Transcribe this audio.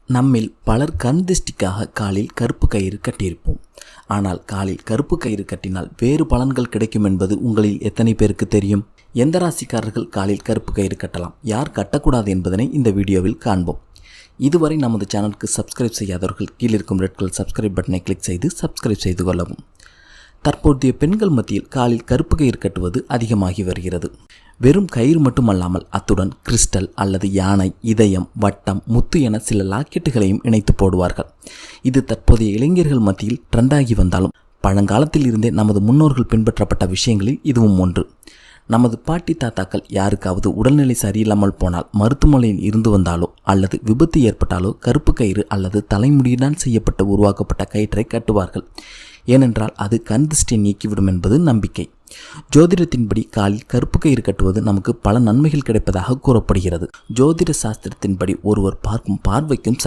நம்மில் பலர் கண் திருஷ்டிக்காக காலில் கருப்பு கயிறு கட்டியிருப்போம். ஆனால் காலில் கருப்பு கயிறு கட்டினால் வேறு பலன்கள் கிடைக்கும் என்பது உங்களில் எத்தனை பேருக்கு தெரியும்? எந்த ராசிக்காரர்கள் காலில் கருப்பு கயிறு கட்டலாம், யார் கட்டக்கூடாது என்பதனை இந்த வீடியோவில் காண்போம். இதுவரை நமது சேனலுக்கு சப்ஸ்கிரைப் செய்யாதவர்கள் கீழிருக்கும் ரெட் கலர் சப்ஸ்கிரைப் பட்டனை கிளிக் செய்து சப்ஸ்கிரைப் செய்து கொள்ளவும். தற்போதைய பெண்கள் மத்தியில் காலில் கருப்பு கயிறு கட்டுவது அதிகமாகி வருகிறது. வெறும் கயிறு மட்டுமல்லாமல் அத்துடன் கிறிஸ்டல் அல்லது யானை, இதயம், வட்டம், முத்து என சில லாக்கெட்டுகளையும் இணைத்து போடுவார்கள். இது தற்போதைய இளைஞர்கள் மத்தியில் ட்ரெண்டாகி வந்தாலும் பழங்காலத்தில் இருந்தே நமது முன்னோர்கள் பின்பற்றப்பட்ட விஷயங்களில் இதுவும் ஒன்று. நமது பாட்டி தாத்தாக்கள் யாருக்காவது உடல்நிலை சரியில்லாமல் போனால் மருத்துவமனையில் இருந்து வந்தாலோ அல்லது விபத்து ஏற்பட்டாலோ கருப்பு கயிறு அல்லது தலைமுடியினால் செய்யப்பட்டு உருவாக்கப்பட்ட கயிற்றை கட்டுவார்கள். ஏனென்றால் அது கண் திருஷ்டியை நீக்கிவிடும் என்பது நம்பிக்கை. ஜோதிடத்தின்படி காலில் கருப்பு கயிறு கட்டுவது நமக்கு பல நன்மைகள் கிடைப்பதாக கூறப்படுகிறது. ஜோதிட சாஸ்திரத்தின்படி ஒருவர் பார்க்கும் பார்வைக்கும்